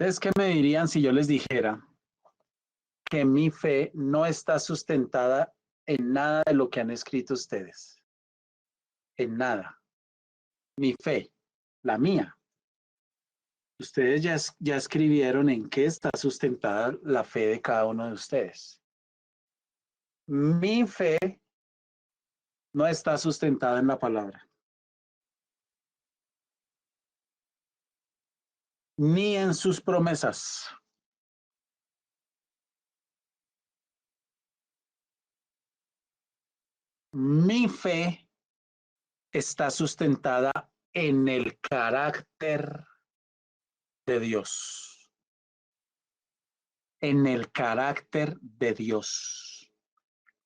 ¿Ustedes qué me dirían si yo les dijera que mi fe no está sustentada en nada de lo que han escrito ustedes? En nada. Mi fe, la mía. Ustedes ya escribieron en qué está sustentada la fe de cada uno de ustedes. Mi fe no está sustentada en la palabra, ni en sus promesas. Mi fe está sustentada en el carácter de Dios. En el carácter de Dios,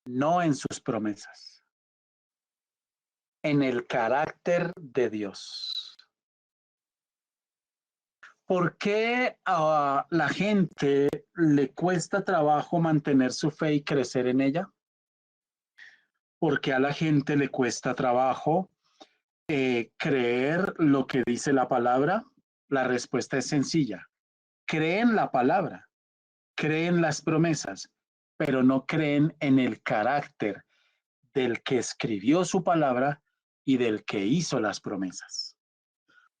no en sus promesas. En el carácter de Dios. ¿Por qué a la gente le cuesta trabajo mantener su fe y crecer en ella? Porque a la gente le cuesta trabajo creer lo que dice la palabra. La respuesta es sencilla. Creen la palabra, creen las promesas, pero no creen en el carácter del que escribió su palabra y del que hizo las promesas.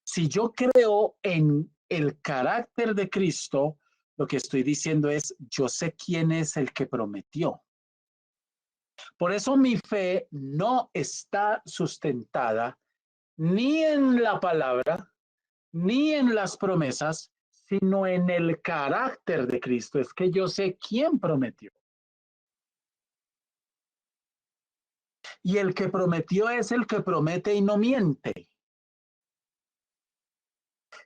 Si yo creo en el carácter de Cristo, lo que estoy diciendo es, yo sé quién es el que prometió. Por eso mi fe no está sustentada ni en la palabra, ni en las promesas, sino en el carácter de Cristo. Es que yo sé quién prometió. Y el que prometió es el que promete y no miente.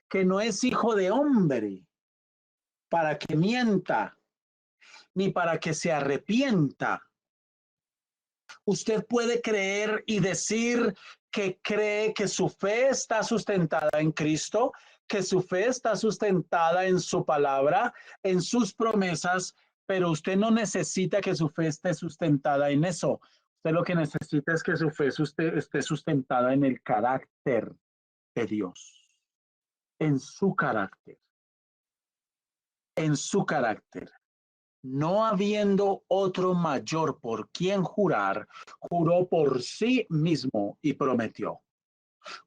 Que no es hijo de hombre para que mienta, ni para que se arrepienta. Usted puede creer y decir que cree que su fe está sustentada en Cristo, que su fe está sustentada en su palabra, en sus promesas, pero usted no necesita que su fe esté sustentada en eso. Usted lo que necesita es que su fe esté sustentada en el carácter de Dios, en su carácter, en su carácter. No habiendo otro mayor por quien jurar, juró por sí mismo y prometió.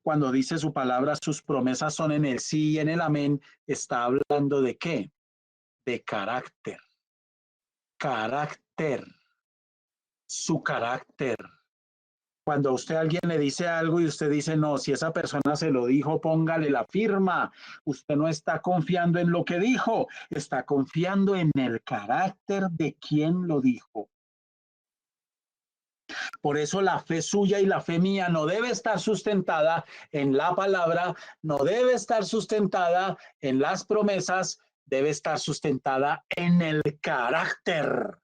Cuando dice su palabra, sus promesas son en el sí y en el amén, está hablando de qué? De carácter. Carácter. Su carácter. Cuando a usted alguien le dice algo y usted dice, no, si esa persona se lo dijo, póngale la firma. Usted no está confiando en lo que dijo, está confiando en el carácter de quien lo dijo. Por eso la fe suya y la fe mía no debe estar sustentada en la palabra, no debe estar sustentada en las promesas, debe estar sustentada en el carácter.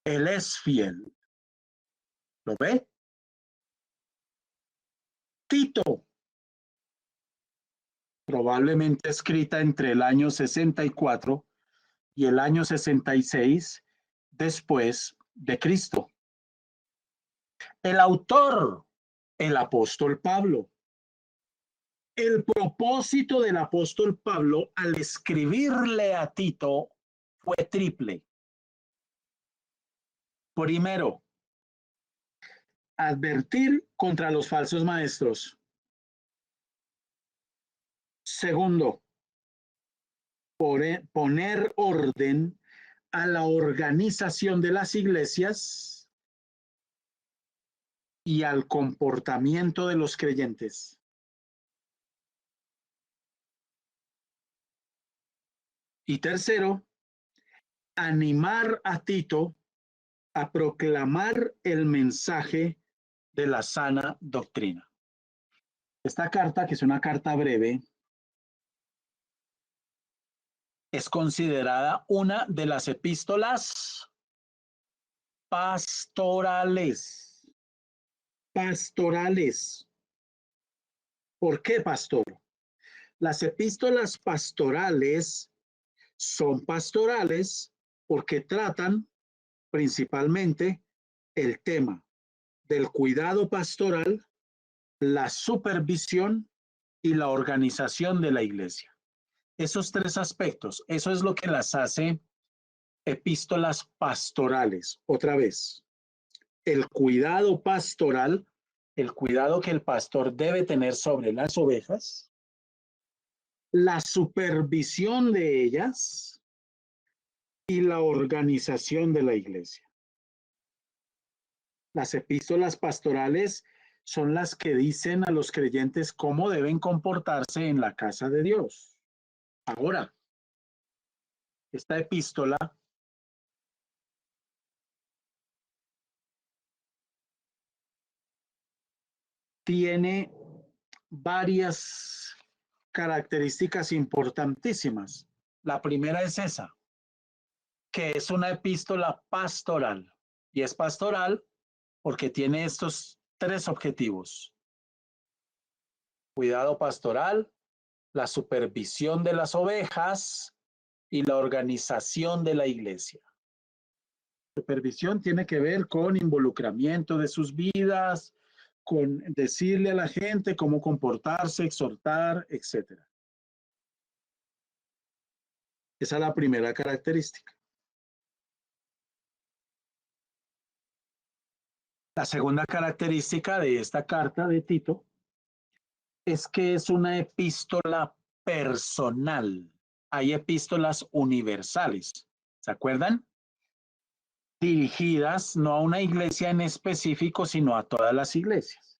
Él es fiel. ¿Lo ve? Tito, probablemente escrita entre el año 64 y el año 66 después de Cristo. El autor, el apóstol Pablo. El propósito del apóstol Pablo al escribirle a Tito fue triple. Primero, advertir contra los falsos maestros. Segundo, poner orden a la organización de las iglesias y al comportamiento de los creyentes. Y tercero, animar a Tito a proclamar el mensaje de la sana doctrina. Esta carta, que es una carta breve, es considerada una de las epístolas pastorales. Pastorales. ¿Por qué, pastor? Las epístolas pastorales son pastorales porque tratan principalmente el tema del cuidado pastoral, la supervisión y la organización de la iglesia. Esos tres aspectos, eso es lo que las hace epístolas pastorales. Otra vez, el cuidado pastoral, el cuidado que el pastor debe tener sobre las ovejas, la supervisión de ellas y la organización de la iglesia. Las epístolas pastorales son las que dicen a los creyentes cómo deben comportarse en la casa de Dios. Ahora, esta epístola tiene varias características importantísimas. La primera es esa, que es una epístola pastoral. Y es pastoral porque tiene estos tres objetivos: cuidado pastoral, la supervisión de las ovejas y la organización de la iglesia. Supervisión tiene que ver con involucramiento de sus vidas, con decirle a la gente cómo comportarse, exhortar, etc. Esa es la primera característica. La segunda característica de esta carta de Tito es que es una epístola personal. Hay epístolas universales, ¿se acuerdan? Dirigidas no a una iglesia en específico, sino a todas las iglesias.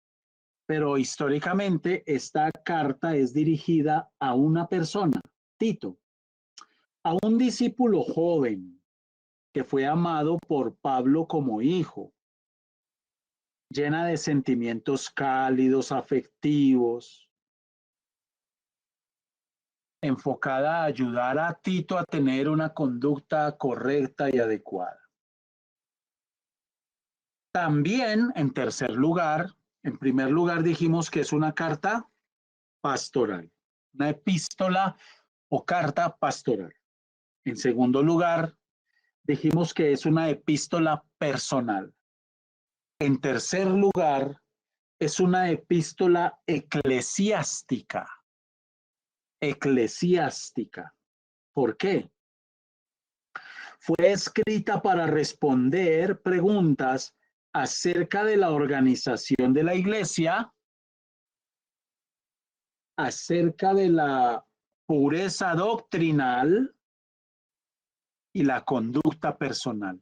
Pero históricamente esta carta es dirigida a una persona, Tito, a un discípulo joven que fue amado por Pablo como hijo, llena de sentimientos cálidos, afectivos, enfocada a ayudar a Tito a tener una conducta correcta y adecuada. También, en tercer lugar, en primer lugar dijimos que es una carta pastoral, una epístola o carta pastoral. En segundo lugar, dijimos que es una epístola personal. En tercer lugar, es una epístola eclesiástica. Eclesiástica. ¿Por qué? Fue escrita para responder preguntas acerca de la organización de la iglesia, acerca de la pureza doctrinal y la conducta personal.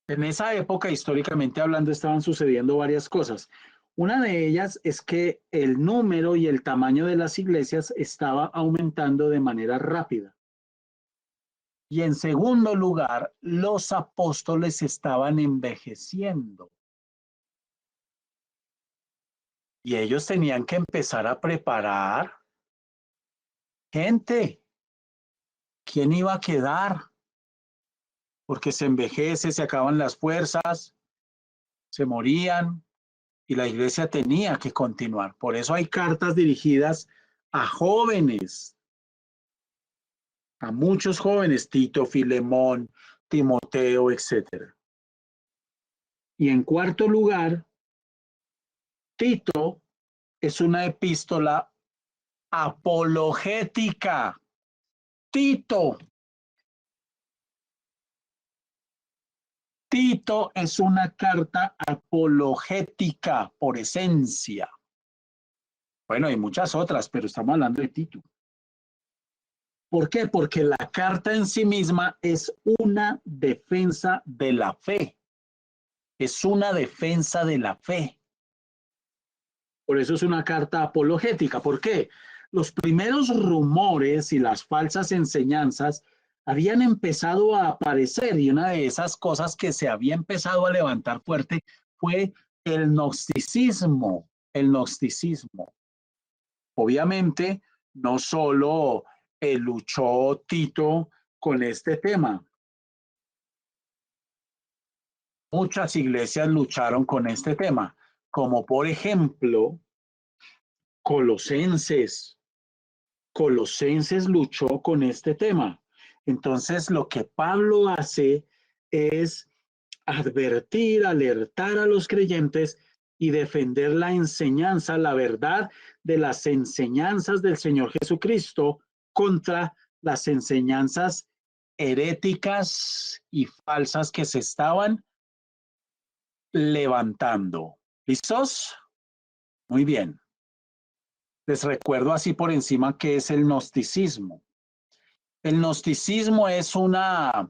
En esa época, históricamente hablando, estaban sucediendo varias cosas. Una de ellas es que el número y el tamaño de las iglesias estaba aumentando de manera rápida. Y en segundo lugar, los apóstoles estaban envejeciendo. Y ellos tenían que empezar a preparar gente. ¿Quién iba a quedar? Porque se envejece, se acaban las fuerzas, se morían y la iglesia tenía que continuar. Por eso hay cartas dirigidas a jóvenes, a muchos jóvenes, Tito, Filemón, Timoteo, etc. Y en cuarto lugar, Tito es una epístola apologética. Tito Tito es una carta apologética por esencia. Bueno, hay muchas otras, pero estamos hablando de Tito. ¿Por qué? Porque la carta en sí misma es una defensa de la fe. Es una defensa de la fe. Por eso es una carta apologética. ¿Por qué? Los primeros rumores y las falsas enseñanzas habían empezado a aparecer, y una de esas cosas que se había empezado a levantar fuerte fue el gnosticismo. El gnosticismo. Obviamente, no solo luchó Tito con este tema. Muchas iglesias lucharon con este tema, como por ejemplo Colosenses. Colosenses luchó con este tema. Entonces, lo que Pablo hace es advertir, alertar a los creyentes y defender la enseñanza, la verdad de las enseñanzas del Señor Jesucristo contra las enseñanzas heréticas y falsas que se estaban levantando. ¿Listos? Muy bien. Les recuerdo así por encima qué es el gnosticismo. El gnosticismo es una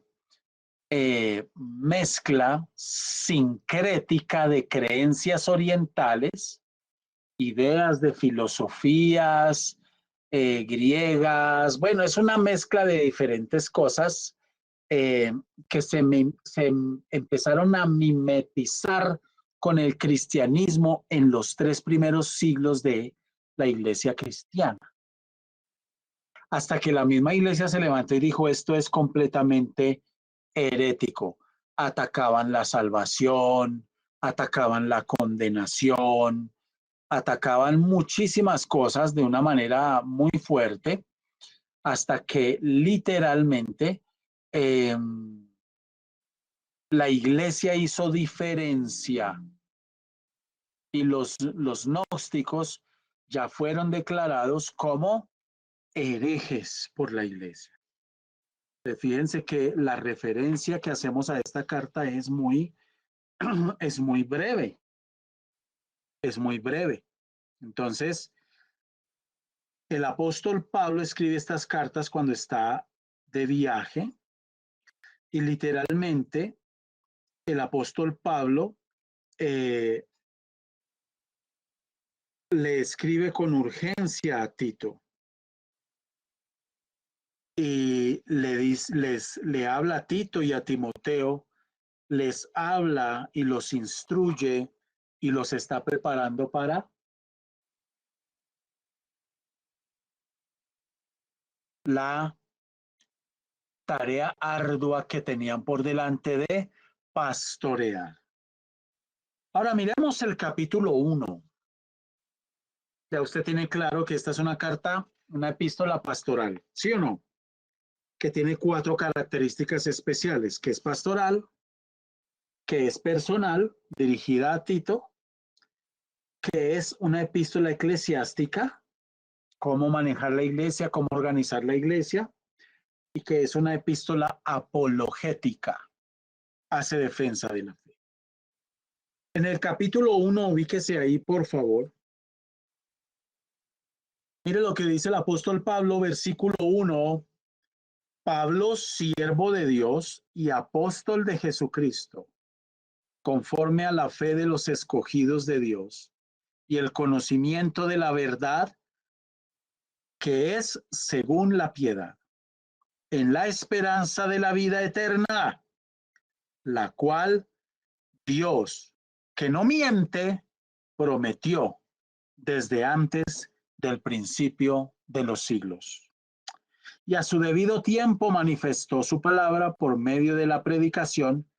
mezcla sincrética de creencias orientales, ideas de filosofías griegas. Bueno, es una mezcla de diferentes cosas que se empezaron a mimetizar con el cristianismo en los 3 primeros siglos de la iglesia cristiana. Hasta que la misma iglesia se levantó y dijo, esto es completamente herético. Atacaban la salvación, atacaban la condenación, atacaban muchísimas cosas de una manera muy fuerte, hasta que literalmente la iglesia hizo diferencia y los gnósticos ya fueron declarados como herejes por la iglesia. Fíjense que la referencia que hacemos a esta carta es muy breve. Es muy breve. Entonces, el apóstol Pablo escribe estas cartas cuando está de viaje y literalmente el apóstol Pablo le escribe con urgencia a Tito y le habla a Tito y a Timoteo, les habla y los instruye y los está preparando para la tarea ardua que tenían por delante de pastorear. Ahora miremos el capítulo 1. Ya usted tiene claro que esta es una carta, una epístola pastoral, ¿sí o no? Que tiene 4 características especiales, que es pastoral, que es personal, dirigida a Tito, que es una epístola eclesiástica, cómo manejar la iglesia, cómo organizar la iglesia, y que es una epístola apologética, hace defensa de la fe. En el capítulo 1, ubíquese ahí, por favor. Mire lo que dice el apóstol Pablo, versículo 1. Pablo, siervo de Dios y apóstol de Jesucristo, conforme a la fe de los escogidos de Dios y el conocimiento de la verdad que es según la piedad, en la esperanza de la vida eterna, la cual Dios, que no miente, prometió desde antes del principio de los siglos. Y a su debido tiempo manifestó su palabra por medio de la predicación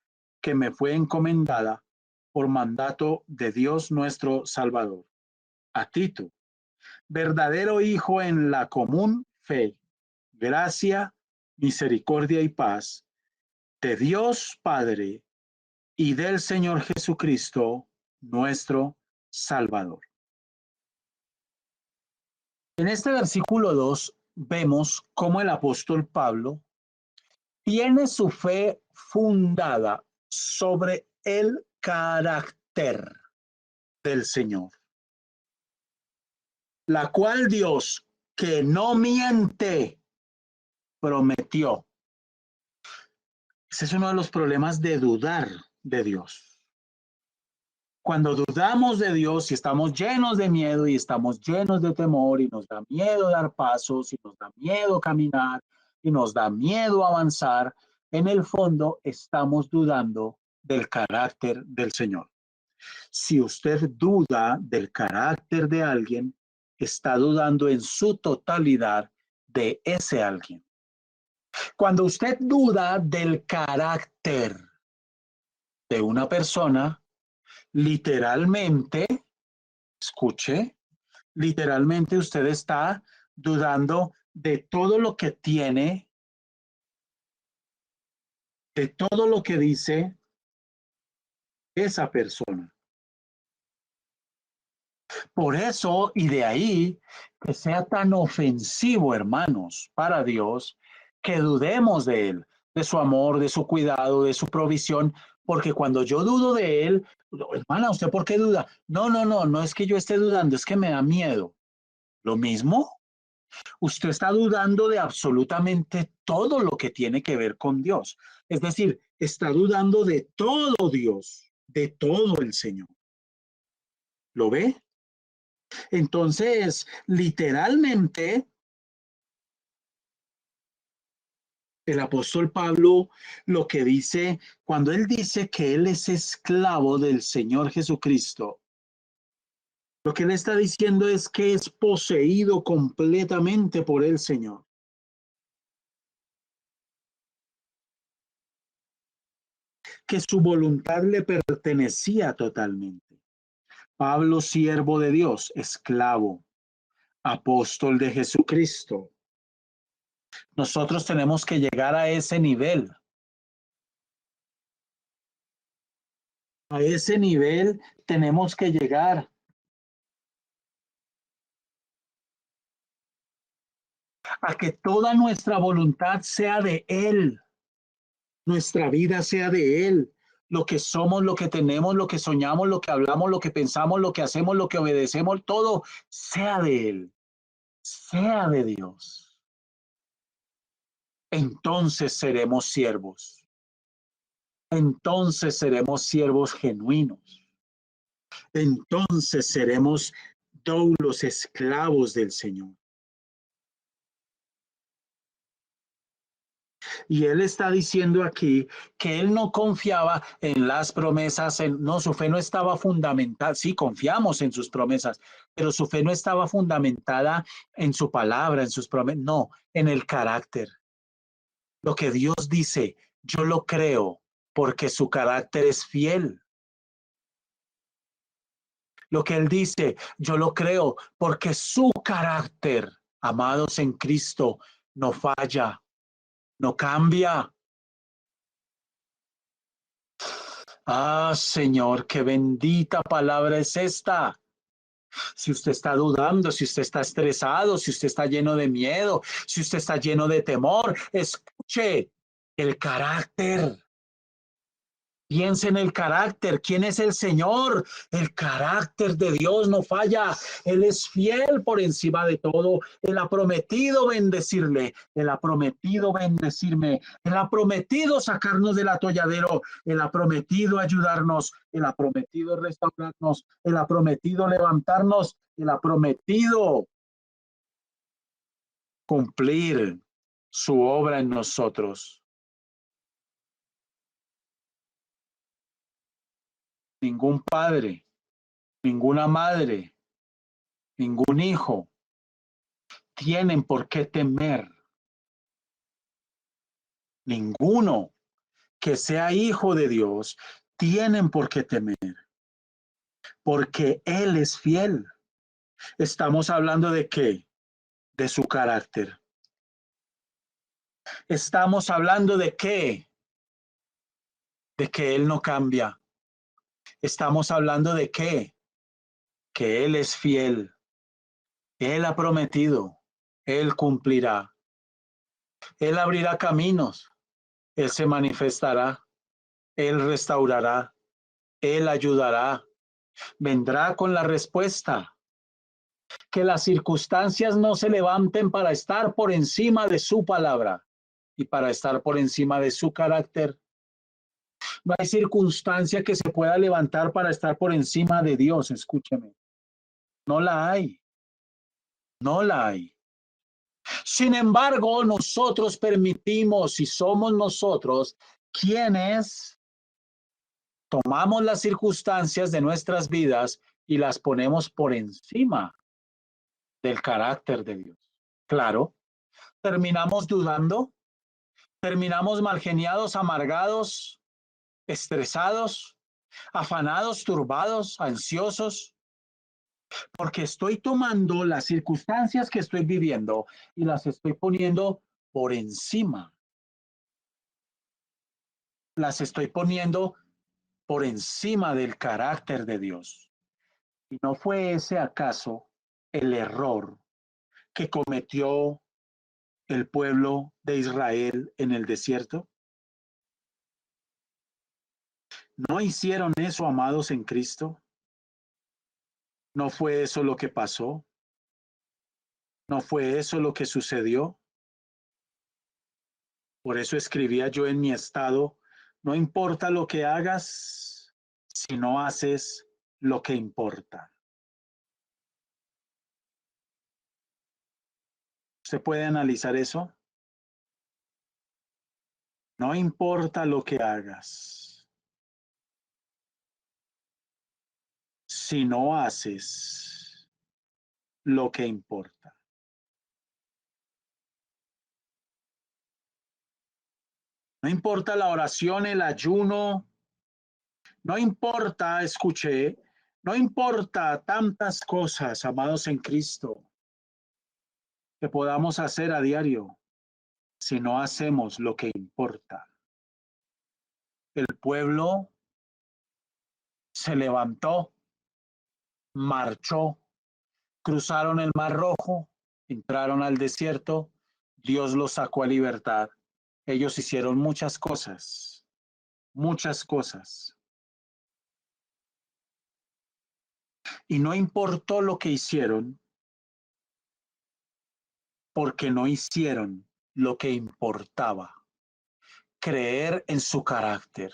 que me fue encomendada por mandato de Dios nuestro Salvador. A Tito, verdadero hijo en la común fe, gracia, misericordia y paz de Dios Padre y del Señor Jesucristo, nuestro Salvador. En este versículo 2 vemos cómo el apóstol Pablo tiene su fe fundada sobre el carácter del Señor, la cual Dios, que no miente, prometió. Ese es uno de los problemas de dudar de Dios. Cuando dudamos de Dios y estamos llenos de miedo y estamos llenos de temor y nos da miedo dar pasos y nos da miedo caminar y nos da miedo avanzar, en el fondo estamos dudando del carácter del Señor. Si usted duda del carácter de alguien, está dudando en su totalidad de ese alguien. Cuando usted duda del carácter de una persona, literalmente, escuche, literalmente usted está dudando de todo lo que tiene, de todo lo que dice esa persona. Por eso, y de ahí, que sea tan ofensivo, hermanos, para Dios, que dudemos de Él, de su amor, de su cuidado, de su provisión, porque cuando yo dudo de Él, hermana, ¿usted por qué duda? No es que yo esté dudando, es que me da miedo. Lo mismo, usted está dudando de absolutamente todo lo que tiene que ver con Dios. Es decir, está dudando de todo Dios, de todo el Señor. ¿Lo ve? Entonces, literalmente, el apóstol Pablo lo que dice, cuando él dice que él es esclavo del Señor Jesucristo, lo que él está diciendo es que es poseído completamente por el Señor. Que su voluntad le pertenecía totalmente. Pablo, siervo de Dios, esclavo, apóstol de Jesucristo. Nosotros tenemos que llegar a ese nivel. A ese nivel tenemos que llegar. A que toda nuestra voluntad sea de Él. Nuestra vida sea de Él. Lo que somos, lo que tenemos, lo que soñamos, lo que hablamos, lo que pensamos, lo que hacemos, lo que obedecemos, todo sea de Él. Sea de Dios. Entonces seremos siervos. Entonces seremos siervos genuinos. Entonces seremos doulos esclavos del Señor. Y él está diciendo aquí que él no confiaba en las promesas, no, su fe no estaba fundamentada, sí, confiamos en sus promesas, pero su fe no estaba fundamentada en su palabra, en sus promesas, no, en el carácter. Lo que Dios dice, yo lo creo porque su carácter es fiel. Lo que él dice, yo lo creo porque su carácter, amados en Cristo, no falla, no cambia. Ah, Señor, qué bendita palabra es esta. Si usted está dudando, si usted está estresado, si usted está lleno de miedo, si usted está lleno de temor, escuche el carácter. Piense en el carácter. ¿Quién es el Señor? El carácter de Dios no falla. Él es fiel por encima de todo. Él ha prometido bendecirle. Él ha prometido bendecirme. Él ha prometido sacarnos del atolladero. Él ha prometido ayudarnos. Él ha prometido restaurarnos. Él ha prometido levantarnos. Él ha prometido cumplir su obra en nosotros. Ningún padre, ninguna madre, ningún hijo tienen por qué temer. Ninguno que sea hijo de Dios tienen por qué temer, porque Él es fiel. Estamos hablando de qué? De su carácter. Estamos hablando de qué? De que Él no cambia. Estamos hablando de qué? Que Él es fiel. Él ha prometido. Él cumplirá. Él abrirá caminos. Él se manifestará. Él restaurará, Él ayudará, vendrá con la respuesta. Que las circunstancias no se levanten para estar por encima de su palabra y para estar por encima de su carácter. No hay circunstancia que se pueda levantar para estar por encima de Dios, escúcheme. No la hay, no la hay. Sin embargo, nosotros permitimos y somos nosotros quienes tomamos las circunstancias de nuestras vidas y las ponemos por encima del carácter de Dios. Claro, terminamos dudando, terminamos malgeniados, amargados, estresados, afanados, turbados, ansiosos, porque estoy tomando las circunstancias que estoy viviendo y las estoy poniendo por encima. Las estoy poniendo por encima del carácter de Dios. ¿Y no fue ese acaso el error que cometió el pueblo de Israel en el desierto? ¿No hicieron eso, amados en Cristo? ¿No fue eso lo que pasó? ¿No fue eso lo que sucedió? Por eso escribía yo en mi estado, no importa lo que hagas, si no haces lo que importa. ¿Usted puede analizar eso? No importa lo que hagas, si no haces lo que importa. No importa la oración, el ayuno, no importa, escuché, no importa tantas cosas, amados en Cristo, que podamos hacer a diario, si no hacemos lo que importa. El pueblo se levantó, marchó, cruzaron el Mar Rojo, entraron al desierto, Dios los sacó a libertad. Ellos hicieron muchas cosas, muchas cosas. Y no importó lo que hicieron, porque no hicieron lo que importaba, creer en su carácter.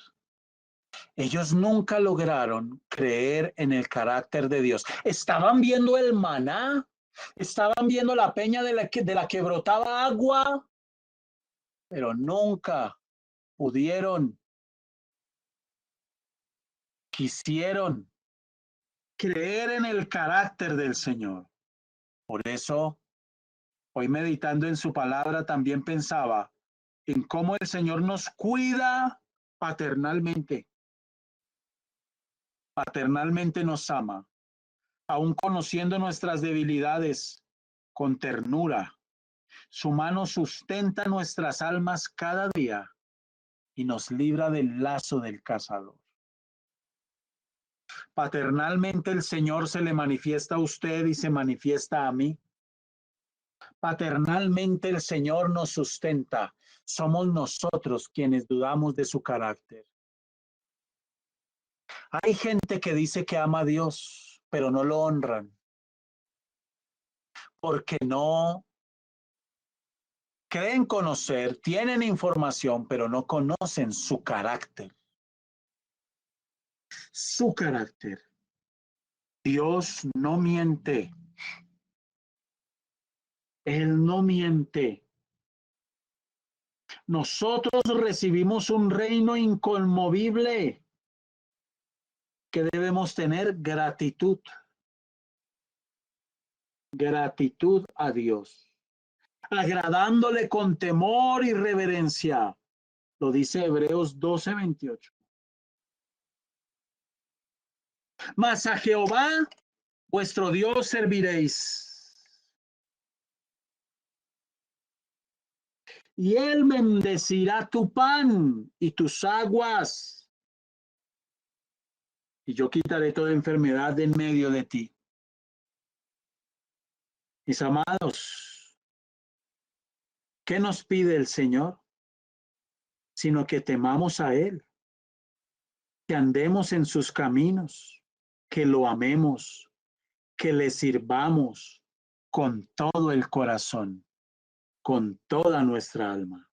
Ellos nunca lograron creer en el carácter de Dios. Estaban viendo el maná, estaban viendo la peña de la que brotaba agua, pero nunca pudieron, quisieron creer en el carácter del Señor. Por eso, hoy meditando en su palabra, también pensaba en cómo el Señor nos cuida paternalmente. Paternalmente nos ama, aun conociendo nuestras debilidades, con ternura. Su mano sustenta nuestras almas cada día y nos libra del lazo del cazador. Paternalmente el Señor se le manifiesta a usted y se manifiesta a mí. Paternalmente el Señor nos sustenta. Somos nosotros quienes dudamos de su carácter. Hay gente que dice que ama a Dios, pero no lo honran porque no creen conocer, tienen información, pero no conocen su carácter. Su carácter. Dios no miente. Él no miente. Nosotros recibimos un reino inconmovible que debemos tener gratitud. Gratitud a Dios. Agradándole con temor y reverencia. Lo dice Hebreos 12:28. Mas a Jehová, vuestro Dios, serviréis. Y él bendecirá tu pan y tus aguas. Y yo quitaré toda enfermedad de en medio de ti. Mis amados, ¿qué nos pide el Señor? Sino que temamos a Él. que andemos en sus caminos, que lo amemos, que le sirvamos con todo el corazón, con toda nuestra alma.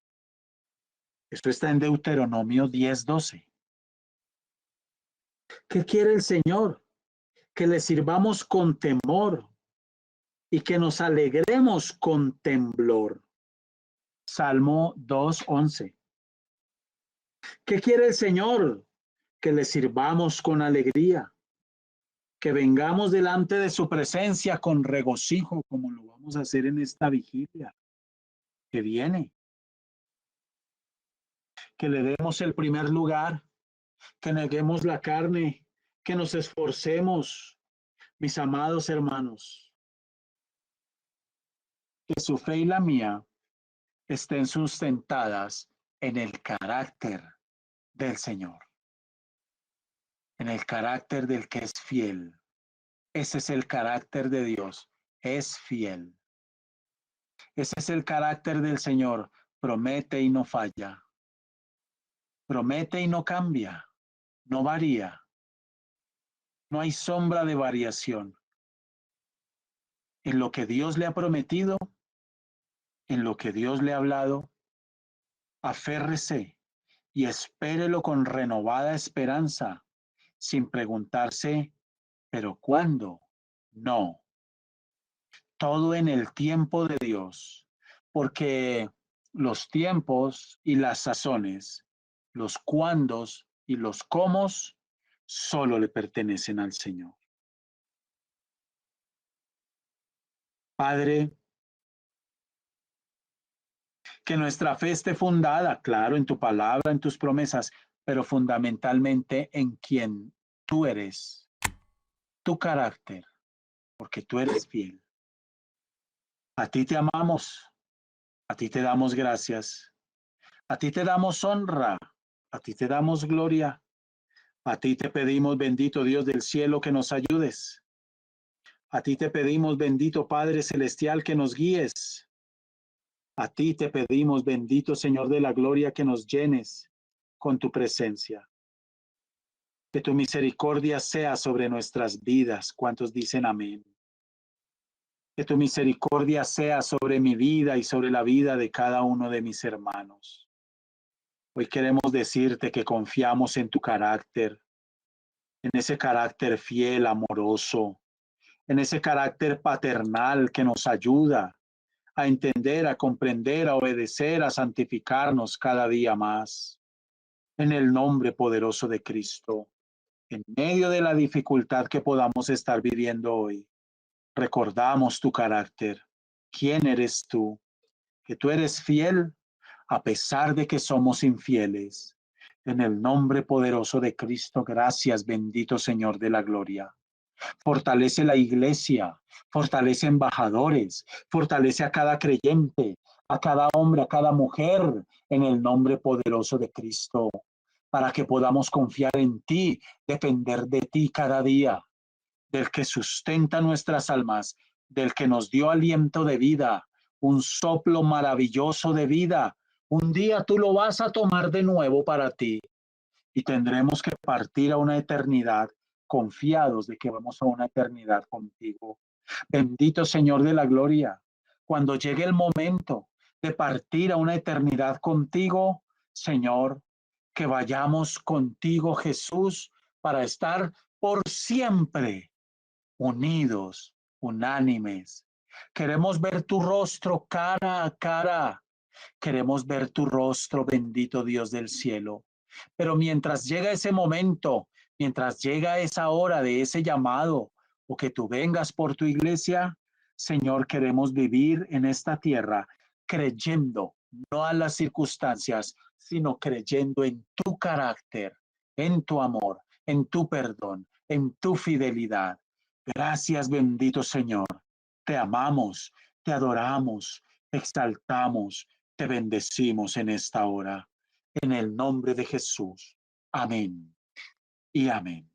Esto está en Deuteronomio 10:12. ¿Qué quiere el Señor? Que le sirvamos con temor y que nos alegremos con temblor. Salmo 2:11. ¿Qué quiere el Señor? Que le sirvamos con alegría, que vengamos delante de su presencia con regocijo, como lo vamos a hacer en esta vigilia que viene. Que le demos el primer lugar, que neguemos la carne, que nos esforcemos, mis amados hermanos, que su fe y la mía estén sustentadas en el carácter del Señor, en el carácter del que es fiel. Ese es el carácter de Dios, es fiel. Ese es el carácter del Señor, promete y no falla, promete y no cambia, no varía, no hay sombra de variación. En lo que Dios le ha prometido, en lo que Dios le ha hablado, aférrese y espérelo con renovada esperanza, sin preguntarse, ¿pero cuándo? No, todo en el tiempo de Dios, porque los tiempos y las sazones, los cuándos y los cómos, solo le pertenecen al Señor. Padre, que nuestra fe esté fundada, claro, en tu palabra, en tus promesas, pero fundamentalmente en quien tú eres, tu carácter, porque tú eres fiel. A ti te amamos, a ti te damos gracias, a ti te damos honra, a ti te damos gloria, a ti te pedimos, bendito Dios del cielo, que nos ayudes. A ti te pedimos, bendito Padre Celestial, que nos guíes. A ti te pedimos, bendito Señor de la gloria, que nos llenes con tu presencia. Que tu misericordia sea sobre nuestras vidas. ¿Cuántos dicen amén? Que tu misericordia sea sobre mi vida y sobre la vida de cada uno de mis hermanos. Hoy queremos decirte que confiamos en tu carácter, en ese carácter fiel, amoroso, en ese carácter paternal que nos ayuda a entender, a comprender, a obedecer, a santificarnos cada día más. En el nombre poderoso de Cristo, en medio de la dificultad que podamos estar viviendo hoy, recordamos tu carácter. ¿Quién eres tú? Que tú eres fiel a pesar de que somos infieles. En el nombre poderoso de Cristo, gracias, bendito Señor de la gloria. Fortalece la iglesia, fortalece embajadores, fortalece a cada creyente, a cada hombre, a cada mujer, en el nombre poderoso de Cristo, para que podamos confiar en ti, depender de ti cada día, del que sustenta nuestras almas, del que nos dio aliento de vida, un soplo maravilloso de vida. Un día tú lo vas a tomar de nuevo para ti y tendremos que partir a una eternidad confiados de que vamos a una eternidad contigo. Bendito Señor de la gloria, cuando llegue el momento de partir a una eternidad contigo, Señor, que vayamos contigo, Jesús, para estar por siempre unidos, unánimes. Queremos ver tu rostro cara a cara. Queremos ver tu rostro, bendito Dios del cielo. Pero mientras llega ese momento, mientras llega esa hora de ese llamado o que tú vengas por tu iglesia, Señor, queremos vivir en esta tierra creyendo, no a las circunstancias, sino creyendo en tu carácter, en tu amor, en tu perdón, en tu fidelidad. Gracias, bendito Señor. Te amamos, te adoramos, te exaltamos, te bendecimos en esta hora. En el nombre de Jesús. Amén y amén.